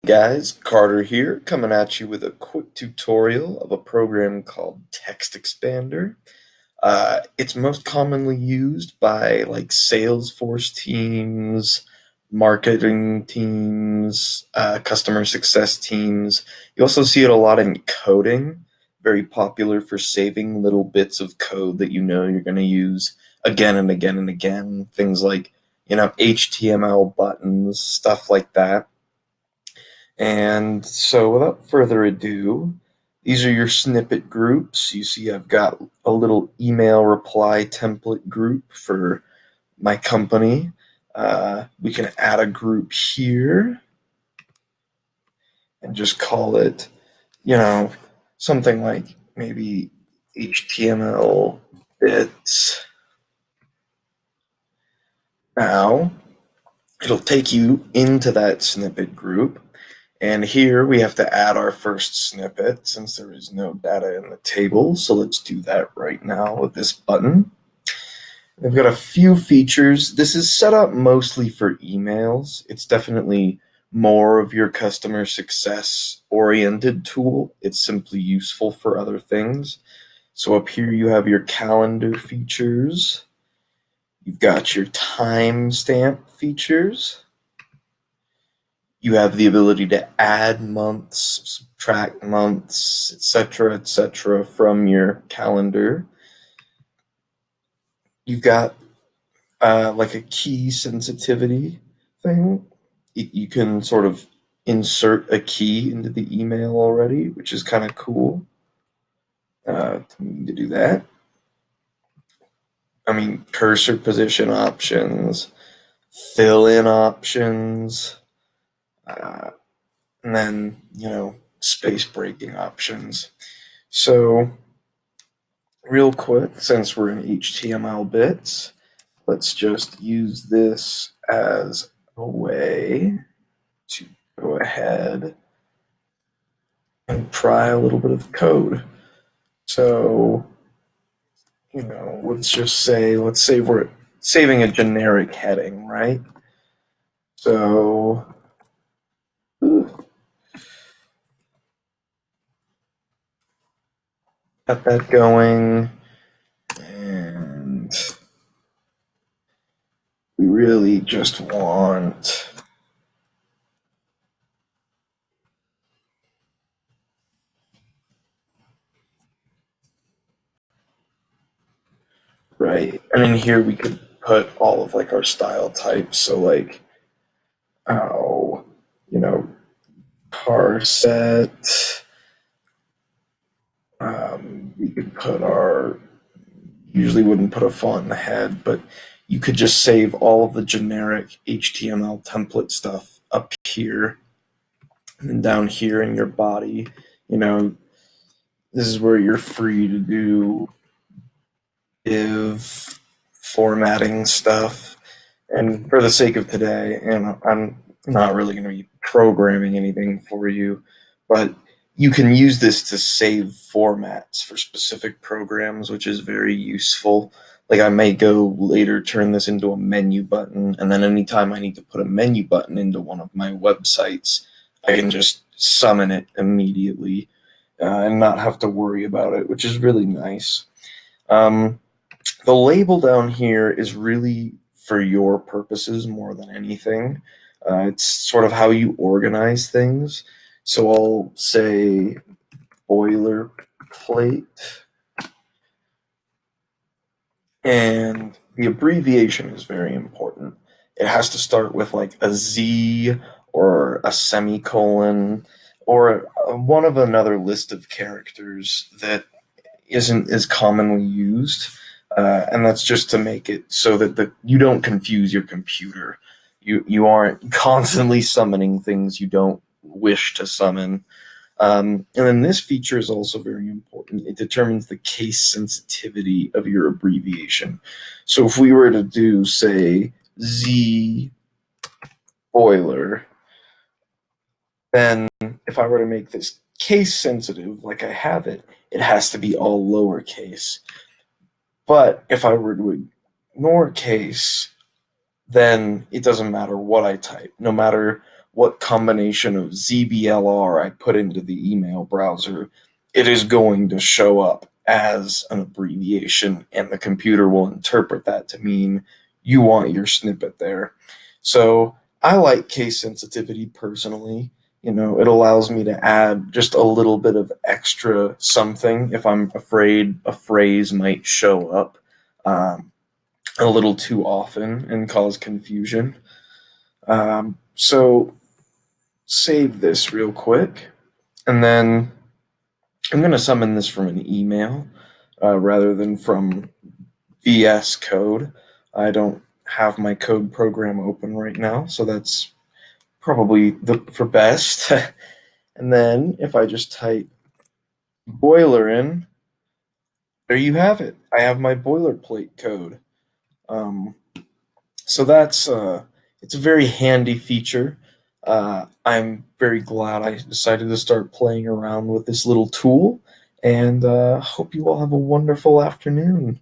Guys, Carter here, coming at you with a quick tutorial of a program called Textexpander. It's most commonly used by like Salesforce teams, marketing teams, customer success teams. You also see it a lot in coding, very popular for saving little bits of code that you know you're going to use again and again and again. Things like, HTML buttons, stuff like that. And so, without further ado, these are your snippet groups. You see, I've got a little email reply template group for my company. We can add a group here and just call it, something like maybe HTML bits. Now, it'll take you into that snippet group. And here we have to add our first snippet since there is no data in the table. So let's do that right now with this button. I've got a few features. This is set up mostly for emails. It's definitely more of your customer success oriented tool. It's simply useful for other things. So up here you have your calendar features. You've got your timestamp features. You have the ability to add months, subtract months, etc., from your calendar. You've got like a key sensitivity thing. You can sort of insert a key into the email already, which is kind of cool. To do that. Cursor position options, fill-in options, and then, space breaking options. So, real quick, since we're in HTML bits, let's just use this as a way to go ahead and try a little bit of code. So, let's say we're saving a generic heading, right? So, got that going, and we really just want right, and in here we could put all of like our style types. So like, car set. We could put our, usually wouldn't put a font in the head, but you could just save all of the generic HTML template stuff up here. And then down here in your body, this is where you're free to do div formatting stuff. And for the sake of today, and I'm not really going to be programming anything for you, but you can use this to save formats for specific programs, which is very useful. Like I may go later turn this into a menu button, and then anytime I need to put a menu button into one of my websites, I can just summon it immediately and not have to worry about it, which is really nice. The label down here is really for your purposes more than anything. It's sort of how you organize things. So I'll say boilerplate. And the abbreviation is very important. It has to start with like a Z or a semicolon or one of another list of characters that isn't as commonly used. And that's just to make it so that you don't confuse your computer. You aren't constantly summoning things you don't wish to summon. And then this feature is also very important. It determines the case sensitivity of your abbreviation. So if we were to do, say, Z boiler, then if I were to make this case sensitive like I have it, it has to be all lowercase. But if I were to ignore case, then it doesn't matter what I type. No matter what combination of ZBLR I put into the email browser, it is going to show up as an abbreviation, and the computer will interpret that to mean you want your snippet there. So I like case sensitivity personally. It allows me to add just a little bit of extra something if I'm afraid a phrase might show up a little too often and cause confusion. So save this real quick, and then I'm going to summon this from an email rather than from VS Code. I don't have my code program open right now, so that's probably for best. And then if I just type boiler in, there you have it. I have my boilerplate code. Um, so that's it's a very handy feature. I'm very glad I decided to start playing around with this little tool, and hope you all have a wonderful afternoon.